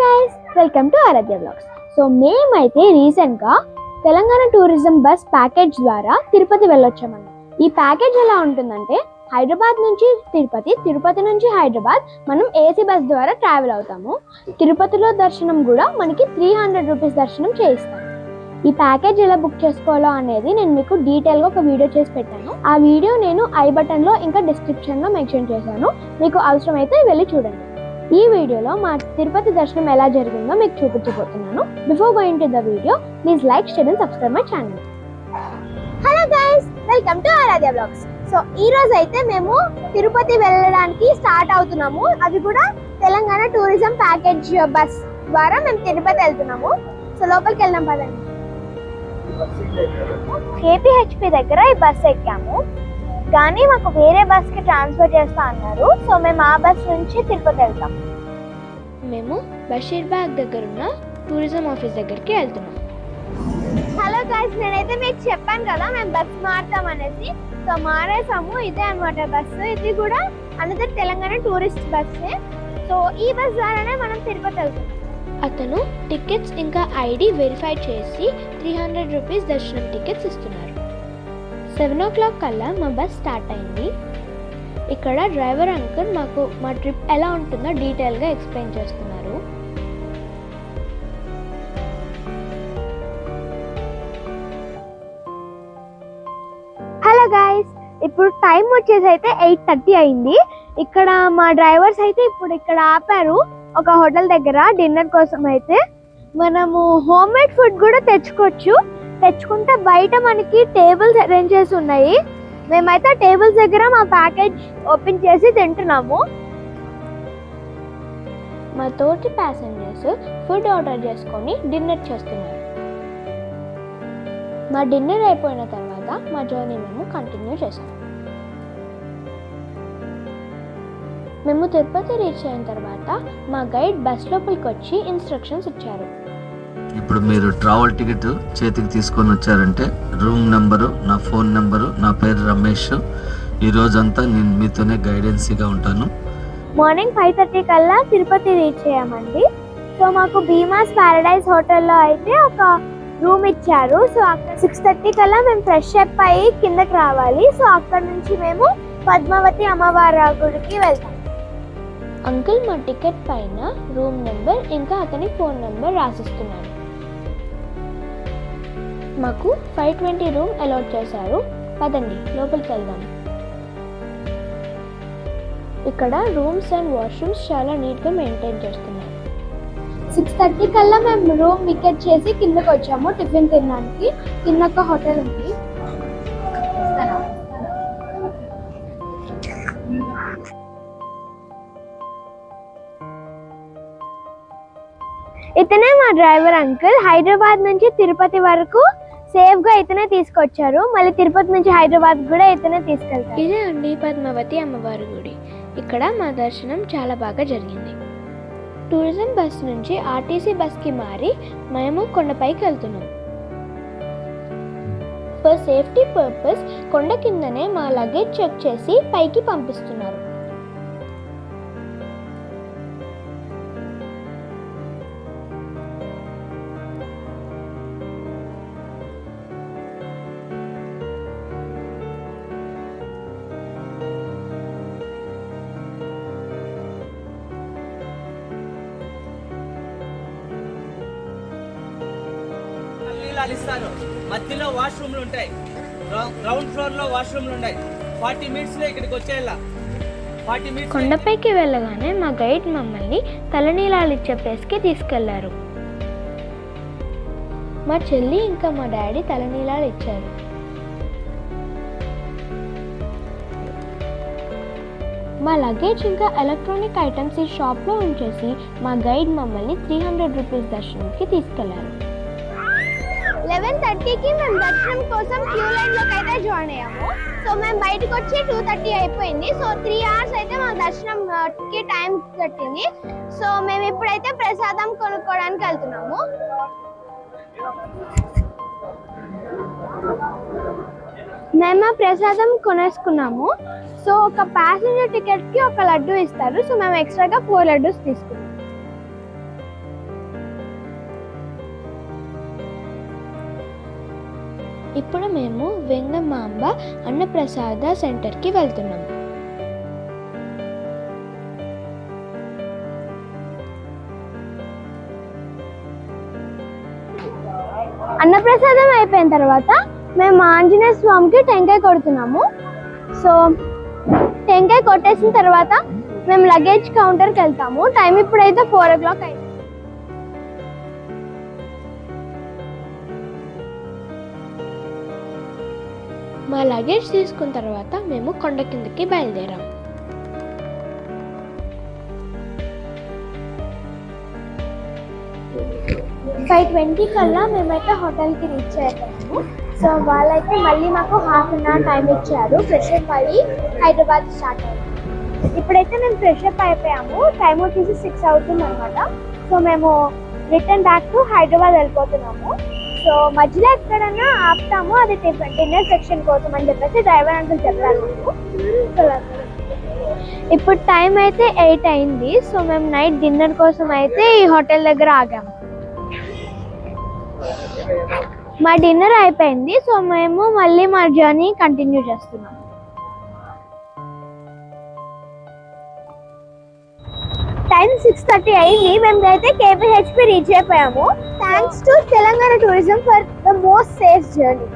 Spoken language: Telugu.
guys, welcome to Aradhya Vlogs. So మేమైతే రీసెంట్గా తెలంగాణ టూరిజం బస్ ప్యాకేజ్ ద్వారా తిరుపతి వెళ్ళొచ్చామన్నమాట. ఈ ప్యాకేజ్ ఎలా ఉంటుందంటే హైదరాబాద్ నుంచి తిరుపతి, తిరుపతి నుంచి హైదరాబాద్ మనం ఏసీ బస్ ద్వారా ట్రావెల్ అవుతాము. తిరుపతిలో దర్శనం కూడా మనకి 300 రూపీస్ దర్శనం చేయిస్తాము. ఈ ప్యాకేజ్ ఎలా బుక్ చేసుకోవాలో అనేది నేను మీకు డీటెయిల్గా ఒక వీడియో చేసి పెట్టాను. ఆ వీడియో నేను ఐ బటన్లో ఇంకా డిస్క్రిప్షన్లో మెన్షన్ చేశాను. మీకు అవసరమైతే వెళ్ళి చూడండి. ఈ వీడియోలో మా తిరుపతి దర్శనం ఎలా జరిగిందో మీకు చూపించబోతున్నాను. Before going to the video, please like, share and subscribe my channel. Hello guys, welcome to Aradhya vlogs. So ఈ రోజు అయితే మేము తిరుపతి వెళ్ళడానికి స్టార్ట్ అవుతున్నాము. అది కూడా తెలంగాణ టూరిజం ప్యాకేజ్ బస్ ద్వారా మేము తిరుపతి వెళ్తున్నాము. సో లోపలికి వెళ్దాం పదండి. కేపీహెచ్పి దగ్గర ఈ బస్ ఎక్కాము, కానీ మాకు వేరే బస్కి ట్రాన్స్ఫర్ చేస్తా అన్నారు. సో మేము ఆ బస్ నుంచి తిరుపతి వెళ్తాం. మేము బషీర్బాగ్ దగ్గర ఉన్న టూరిజం ఆఫీస్ దగ్గరికి వెళ్తున్నాం. హలో గైస్, నేనైతే మీకు చెప్పాను కదా మేము బస్ మారుతాం అనేసి. సో మారేసాము. ఇదే అనమాట బస్సు. ఇది కూడా అనదర్ తెలంగాణ టూరిస్ట్ బస్సే. సో ఈ బస్ ద్వారానే మనం తిరుపతి వెళ్తాం. అతను టికెట్స్ ఇంకా ఐడి వెరిఫై చేసి 300 రూపీస్ దర్శనం టికెట్స్ ఇస్తున్నారు. 7 o'clock కల్లా మా బస్ స్టార్ట్ అయింది. ఇక్కడ డ్రైవర్ అంకుల్ మాకు మా ట్రిప్ ఎలా ఉంటుందో డీటెయిల్గా ఎక్స్ప్లెయిన్ చేస్తున్నారు. హలో గైస్, ఇప్పుడు టైం వచ్చేసి అయితే 8:30 అయింది. ఇక్కడ మా డ్రైవర్స్ అయితే ఇప్పుడు ఇక్కడ ఆపారు ఒక హోటల్ దగ్గర డిన్నర్ కోసం. అయితే మనము హోమ్ మేడ్ ఫుడ్ కూడా తెచ్చుకుంటే బయట మనకి టేబుల్స్ అరేంజ్ చేసి ఉన్నాయి. మేమైతే టేబుల్స్ దగ్గర మా ప్యాకేజ్ ఓపెన్ చేసి తింటున్నాము. మా తోటి ప్యాసింజర్స్ ఫుడ్ ఆర్డర్ చేసుకొని డిన్నర్ చేస్తున్నారు. మా డిన్నర్ అయిపోయిన తర్వాత మా జర్నీ మేము కంటిన్యూ చేసాం. మేము తిరుపతి రీచ్ అయిన తర్వాత మా గైడ్ బస్ లోపలికి వచ్చి ఇన్స్ట్రక్షన్స్ ఇచ్చారు. ఇప్పుడు మీరు ట్రావెల్ టికెట్ చేతికి తీసుకొని వచ్చారంటే రూమ్ నెంబరు, నా ఫోన్ నెంబరు, నా పేరు రమేష్. ఈ రోజంతా నేను మీతోనే గైడెన్సీగా ఉంటాను. మార్నింగ్ 5:30 కల్లా తిరుపతి రీచ్ అయ్యామండి. సో మాకు భీమాస్ ప్యారడైజ్ హోటల్లో అయితే ఒక రూమ్ ఇచ్చారు. సో అక్కడ 6:30 కల్లా మేము ఫ్రెష్ అప్ అయ్యి కిందకి రావాలి. సో అక్కడ నుంచి మేము పద్మావతి అమ్మవారి గుడికి వెళ్తాం. అంకుల్ మా టికెట్ పైన రూమ్ నెంబర్ ఇంకా అతని ఫోన్ నెంబర్ రాసిస్తున్నారు. మాకు 520 రూమ్ అలాట్ చేశారు. పదండి లోపలికి వెళ్దాం. ఇక్కడ రూమ్స్ అండ్ వాష్రూమ్స్ చాలా నీట్గా మెయింటైన్ చేస్తున్నారు. 6:30 కల్లా మేము రూమ్ వికెట్ చేసి కిందకి వచ్చాము టిఫిన్ తినడానికి. కింద ఒక హోటల్ ఉంది. ఇతనే మా డ్రైవర్ అంకుల్. హైదరాబాద్ నుంచి తిరుపతి వరకు సేఫ్ గా ఇతనే తీసుకొచ్చారు. మళ్ళీ తిరుపతి నుంచి హైదరాబాద్ కూడా ఇతనే తీసుకెళ్తారు. ఇదే అండి పద్మావతి అమ్మవారి గుడి. ఇక్కడ మా దర్శనం చాలా బాగా జరిగింది. టూరిజం బస్ నుంచి ఆర్టీసీ బస్ కి మారి మేము కొండపైకి వెళ్తున్నాం. ఫర్ సేఫ్టీ పర్పస్ కొండ కిందనే మా లగేజ్ చెక్ చేసి పైకి పంపిస్తున్నారు. ఇస్తారు. మధ్యలో వాష్రూమ్లు ఉంటాయి. గ్రౌండ్ ఫ్లోర్ లో వాష్రూమ్లు ఉంటాయి. 40 మినిట్స్ లో ఇక్కడికి వచ్చేలా. 40 మినిట్స్. కొండపైకి వెళ్ళగానే మా గైడ్ మమ్మల్ని తలనీలాలు ఇచ్చే ప్లేస్కి తీసుకెళ్లారు. మా చెల్లి ఇంకా మా డాడీ తలనీలాలు ఇచ్చారు. మా లగేజ్ ఇంకా ఎలక్ట్రానిక్ ఐటమ్స్ ఈ షాప్లో ఉంచేసి మా గైడ్ మమ్మల్ని 300 రూపీస్ దర్శనంకి తీసుకెళ్లారు. 11:30కి మేము దర్శనం కోసం క్యూ లైన్లోకి అయితే జాయిన్ అయ్యాము. సో మేము బయటకు వచ్చి 2:30 అయిపోయింది. సో 3 hours అయితే మా దర్శనంకి టైం పట్టింది. సో మేము ఇప్పుడైతే ప్రసాదం కొనుక్కోవడానికి వెళ్తున్నాము. మేము ప్రసాదం కొనేసుకున్నాము. సో ఒక ప్యాసింజర్ టికెట్కి ఒక లడ్డు ఇస్తారు. సో మేము ఎక్స్ట్రాగా 4 లడ్డూస్ తీసుకున్నాం. ఇప్పుడు మేము వెంగమాంబ అన్నప్రసాద సెంటర్కి వెళ్తున్నాం. అన్నప్రసాదం అయిపోయిన తర్వాత మేము ఆంజనేయ స్వామికి టెంకాయ కొడుతున్నాము. సో టెంకాయ కొట్టేసిన తర్వాత మేము లగేజ్ కౌంటర్కి వెళ్తాము. టైం ఇప్పుడైతే 4 o'clock అయింది. మా లగేజ్ తీసుకున్న తర్వాత మేము కొండ కిందకి బయలుదేరాం. 5:20 కల్లా మేమైతే హోటల్కి రీచ్ అయిపోయాము. సో వాళ్ళైతే మళ్ళీ మాకు ½ an hour టైం ఇచ్చారు ఫ్రెష్ అప్ అయ్యి హైదరాబాద్ స్టార్ట్ అయ్యాము. ఇప్పుడైతే మేము ఫ్రెష్ అప్ అయిపోయాము. టైం వచ్చేసి 6 అవుతుంది అనమాట. సో మేము రిటర్న్ బ్యాక్ టు హైదరాబాద్ వెళ్ళిపోతున్నాము. సో మధ్యలో ఎక్కడన్నా ఆపుతాము, అది డిన్నర్ సెక్షన్ కోసం అని చెప్పేసి డ్రైవర్ అంకుల్ చెప్పారు. ఇప్పుడు టైం అయితే 8 అయింది. సో మేము నైట్ డిన్నర్ కోసం అయితే ఈ హోటల్ దగ్గర ఆగాము. మా డిన్నర్ అయిపోయింది. సో మేము మళ్ళీ మా జర్నీ కంటిన్యూ చేస్తున్నాం. టైం 6:30 అయింది. మేమైతే KPHP రీచ్ అయిపోయాము. Thanks to Telangana tourism for the most safe journey.